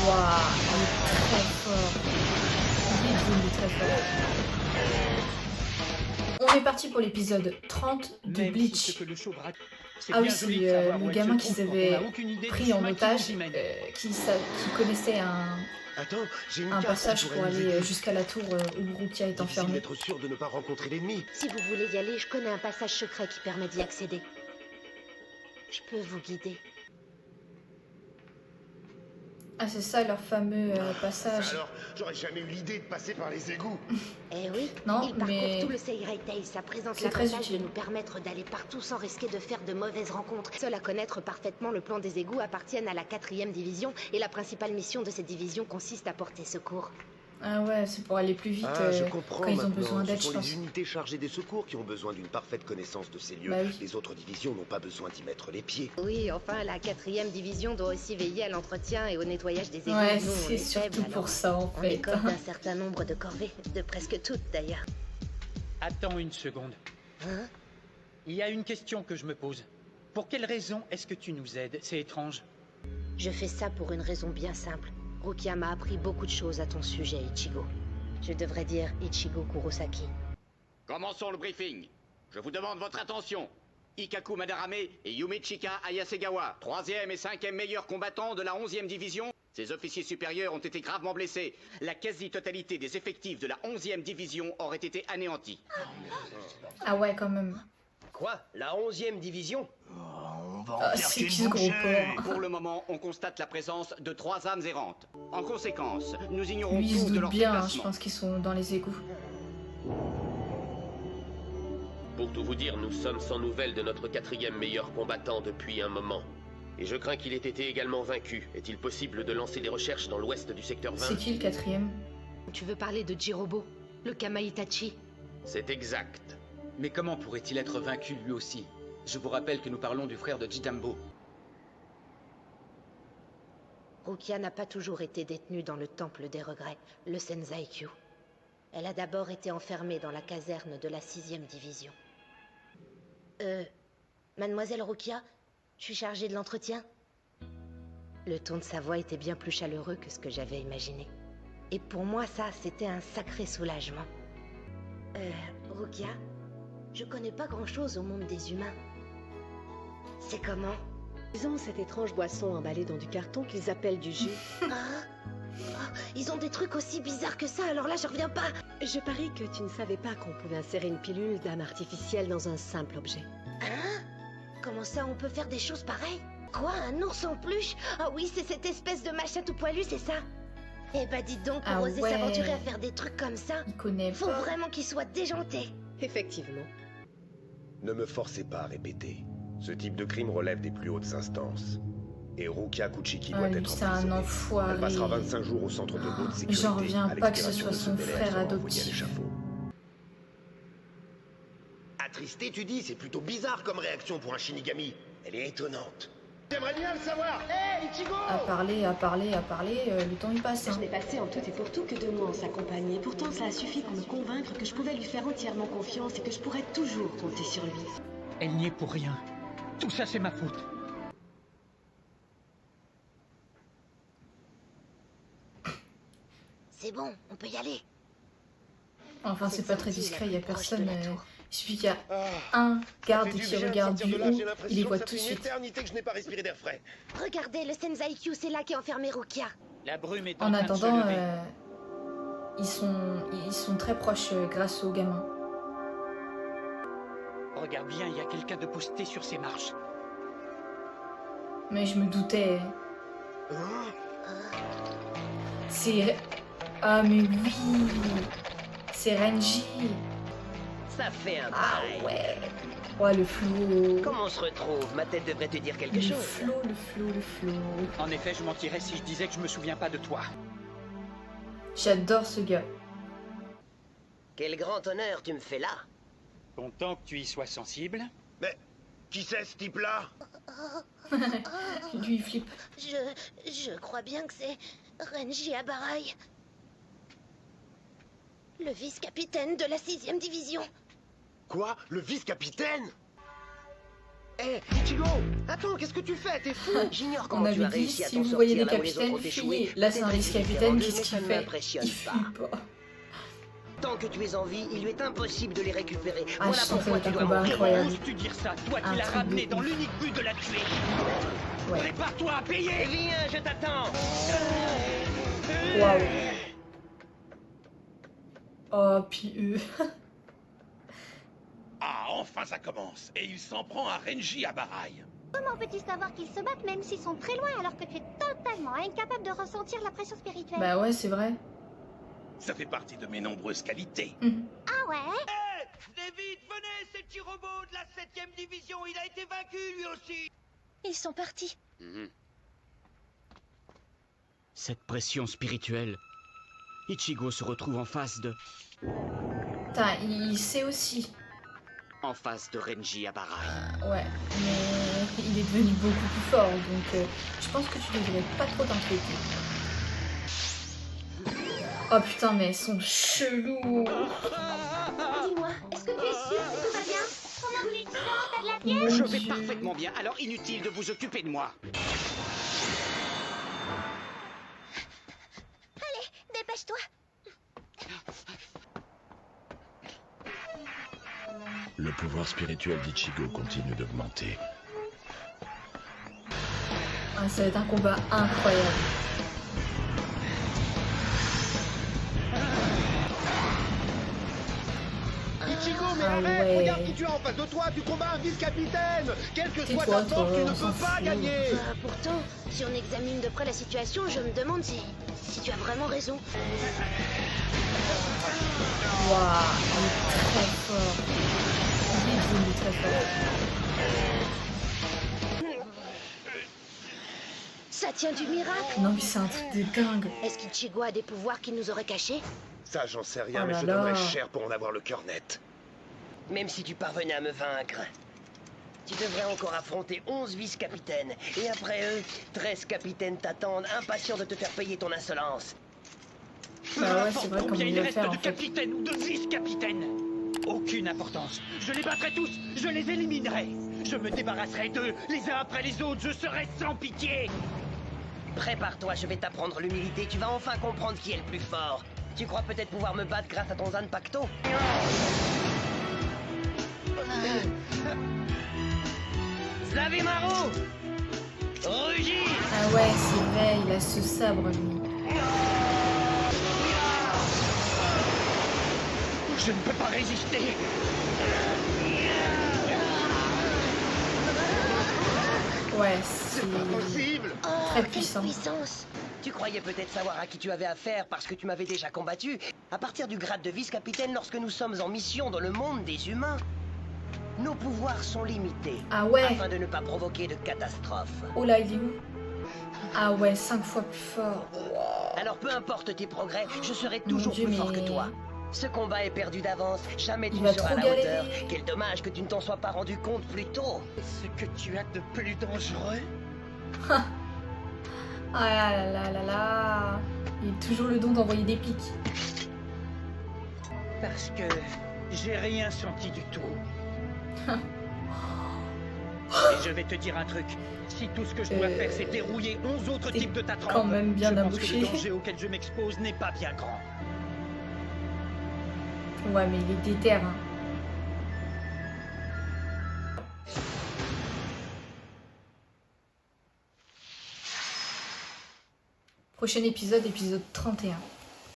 Waouh, il est très fort. Il est devenu très fort. On est parti pour l'épisode 30 de Même si ce Bleach. que le show braque, c'est Ah oui, bien c'est joli de savoir le où elle se gamin trouve qu'ils quand on n'a avaient aucune idée du pris en chemin qui otage, nous y mène. qui connaissait Attends, j'ai une un carte qui passage pourrait pour nous aller aider. jusqu'à la tour où Rukia est Difficile enfermée. d'être sûr de ne pas rencontrer l'ennemi. Si vous voulez y aller, je connais un passage secret qui permet d'y accéder. Je peux vous guider. Ah, c'est ça leur fameux Ça passage. alors, j'aurais jamais eu l'idée de passer par les égouts. Eh oui, Non, il parcourt mais tout le Seirai Tail. Ça présente c'est très l'avantage de utile. nous permettre d'aller partout sans risquer de faire de mauvaises rencontres. Seuls à connaître parfaitement le plan des égouts appartiennent à la 4e division et la principale mission de cette division consiste à porter secours. Ah ouais, c'est pour aller plus vite Je comprends quand ils ont maintenant. besoin d'aide, Ce je sont pense. les unités chargées des secours qui ont besoin d'une parfaite connaissance de ces lieux. Bah oui. Les autres divisions n'ont pas besoin d'y mettre les pieds. Oui, enfin, la 4e division doit aussi veiller à l'entretien et au nettoyage des égouts. Ouais, Nous, on c'est est surtout faibles, pour alors ça en on fait. écope un certain nombre de corvées, de presque toutes d'ailleurs. Attends une seconde. Hein? Il y a une question que je me pose. Pour quelle raison est-ce que tu nous aides? C'est étrange. Je fais ça pour une raison bien simple. Rukia m'a appris beaucoup de choses à ton sujet, Ichigo. Je devrais dire Ichigo Kurosaki. Commençons le briefing. Je vous demande votre attention. Ikaku Madarame et Yumichika Ayasegawa, 3e et 5e meilleurs combattants de la 11e division. Ces officiers supérieurs ont été gravement blessés. La quasi-totalité des effectifs de la 11e division aurait été anéantie. Ah ouais, quand même. Quoi? La 11e division? Ah, c'est qui ce gros porc? Pour le moment, on constate la présence de 3 âmes errantes. En conséquence, nous ignorons Lui, il se tout de doute leur bien, hein, je déplacement. pense qu'ils sont dans les égouts. Pour tout vous dire, nous sommes sans nouvelles de notre 4e meilleur combattant depuis un moment. Et je crains qu'il ait été également vaincu. Est-il possible de lancer des recherches dans l'ouest du secteur 20? C'est qui le 4e? Tu veux parler de Jirobo, le Kamaitachi? C'est exact. Mais comment pourrait-il être vaincu lui aussi? Je vous rappelle que nous parlons du frère de Jidambo. Rukia n'a pas toujours été détenue dans le Temple des Regrets, le Senzaikyu. Elle a d'abord été enfermée dans la caserne de la 6e division. Mademoiselle Rukia, je suis chargée de l'entretien. Le ton de sa voix était bien plus chaleureux que ce que j'avais imaginé. Et pour moi, ça, c'était un sacré soulagement. Rukia, je connais pas grand-chose au monde des humains. C'est comment? Ils ont cette étrange boisson emballée dans du carton qu'ils appellent du jus. Ils ont des trucs aussi bizarres que ça, alors là, je reviens pas. Je parie que tu ne savais pas qu'on pouvait insérer une pilule d'âme artificielle dans un simple objet. Hein? Comment ça, on peut faire des choses pareilles? Quoi, un ours en peluche? Ah oui, c'est cette espèce de machin tout poilu, c'est ça? Eh bah dites donc, pour Ah oser ouais. s'aventurer à faire des trucs comme ça, Il connaît faut pas. vraiment qu'il soit déjanté. Effectivement. Ne me forcez pas à répéter. Ce type de crime relève des plus hautes instances. Et Rukia Kuchiki doit Ah, lui, être c'est un emprisonnée. enfoiré. Elle passera 25 jours au centre de haute sécurité. J'en reviens à pas que ce l'expiration soit de son délai, frère elle sera envoyée à adoptif. l'échafaud. Attristé, tu dis, c'est plutôt bizarre comme réaction pour un Shinigami. Elle est étonnante. J'aimerais bien le savoir. Hé, Ichigo! À parler, le temps il passe. Je Hein. n'ai passé en tout et pour tout que 2 mois en sa compagnie. Et pourtant, ça a suffi pour me convaincre que je pouvais lui faire entièrement confiance et que je pourrais toujours compter sur lui. Elle n'y est pour rien. Tout ça, c'est ma faute. C'est bon, on peut y aller. Enfin, c'est Cette pas très sortie est discret, la il y a plus proche personne. de la tour. Il suffit qu'il y a Ah, un garde ça fait du qui bien de regarde sortir du de là, haut, j'ai l'impression il les que voit ça tout de fait une suite. éternité que je n'ai pas respiré d'air frais. Regardez, le Senzaikyu, c'est là qu'est enfermé Rukia. La brume est En train de se attendant, lever. ils sont très proches grâce au gamin. Regarde bien, il y a quelqu'un de posté sur ces marches. Mais je me doutais. Hein? C'est... Ah mais oui. C'est Renji. Ça fait un Ah bail. ouais. Ouais, le flow. Comment on se retrouve? Ma tête devrait te dire quelque Le chose. flow, le flow, le flow. En effet, je mentirais si je disais que je me souviens pas de toi. J'adore ce gars. Quel grand honneur tu me fais là. Content que tu y sois sensible. Mais qui c'est ce type-là? Lui, il flippe. Je crois bien que c'est Renji Abarai. Le vice-capitaine de la 6e division. Quoi? Le vice-capitaine? Hé, Ichigo! Attends, qu'est-ce que tu fais? T'es fou! J'ignore On comment tu avait as dit, réussi à si t'en vous sortir voyez des là où les capitaines, autres ont échoué. fuyez. Là, c'est un Peut-être vice-capitaine, différent, qu'est-ce mais qu'il ça ne fait? m'impressionne Il fuit pas. pas. Tant que tu es en vie, il lui est impossible de les récupérer. Ah, Voilà je sens que ça pourquoi va être tu un dois combat mourir. incroyable. Oses-tu dire ça, toi Un qui l'as truc ramené de dans ouf. l'unique but de la tuer? Ouais. Prépare-toi à payer! Viens, je t'attends! Waouh. Oh, puis Ah, enfin ça commence. Et il s'en prend à Renji à Baraï. Comment peux-tu savoir qu'ils se battent même s'ils sont très loin alors que tu es totalement incapable de ressentir la pression spirituelle? Bah ouais, c'est vrai. Ça fait partie de mes nombreuses qualités. Mhm. Ah ouais? David, venez, c'est le petit robot de la 7ème division, il a été vaincu lui aussi! Ils sont partis. Cette pression spirituelle. Ichigo se retrouve en face de Putain, il sait aussi. Renji à Baraï. Ouais, mais il est devenu beaucoup plus fort, donc je pense que tu devrais pas trop t'inquiéter. Oh putain, mais elles sont chelous. Dis-moi, est-ce que tu es sûr que tout va bien? Comment voulais-tu savoir? T'as de la bière? Mon Je vais Dieu. parfaitement bien, alors inutile de vous occuper de moi. Allez, dépêche-toi. Le pouvoir spirituel d'Ichigo continue d'augmenter. Ah, ça va être un combat incroyable. Ichigo, mais Ah arrête! ouais. Regarde qui tu as en face de toi, tu combats un vice-capitaine! Quelle que C'est soit quoi, ta force, toi, tu ne on s'en peux pas fout. gagner! Pourtant, si on examine de près la situation, je me demande si tu as vraiment raison. Waouh, il est très fort. Il est devenu très fort. Ça tient du miracle. Non mais c'est un truc de dingue. Est-ce qu'Ichigo a des pouvoirs qu'il nous aurait cachés? Ça, j'en sais rien, Oh mais là je là. donnerais cher pour en avoir le cœur net. Même si tu parvenais à me vaincre, tu devrais encore affronter 11 vice-capitaines. Et après eux, 13 capitaines t'attendent, impatients de te faire payer ton insolence. Bah ouais, Importe c'est vrai combien comment il il va reste faire en de fait. capitaines ou de vice-capitaines. Aucune importance. Je les battrai tous, je les éliminerai. Je me débarrasserai d'eux, les uns après les autres, je serai sans pitié. Prépare-toi, je vais t'apprendre l'humilité, tu vas enfin comprendre qui est le plus fort. Tu crois peut-être pouvoir me battre grâce à ton Zanpakuto? Slavimaru! Rugis! Ah ouais, c'est vrai, il a ce sabre lui. Je ne peux pas résister. Ouais, c'est Possible! très Quelle puissant. puissance! Tu croyais peut-être savoir à qui tu avais affaire parce que tu m'avais déjà combattu. À partir du grade de vice-capitaine, lorsque nous sommes en mission dans le monde des humains, nos pouvoirs sont limités. Ah ouais. Afin de ne pas provoquer de catastrophe. Oh là, il est où? Ah ouais, 5 fois plus fort. Alors peu importe tes progrès, je serai Mon toujours Dieu, plus fort mais- que toi. Ce combat est perdu d'avance, jamais tu Il ne va seras à trop la hauteur. galérer. Quel dommage que tu ne t'en sois pas rendu compte plus tôt. Ce que tu as de plus dangereux. Ah là là là là. Il a toujours le don d'envoyer des pics. Parce que j'ai rien senti du tout. Et je vais te dire un truc. Si tout ce que je dois faire, c'est dérouiller 11 autres t'es types de ta trempe, quand même bien je pense que abouché. le danger auquel je m'expose n'est pas bien grand. Ouais, mais il est déter, hein. Prochain épisode, épisode 31.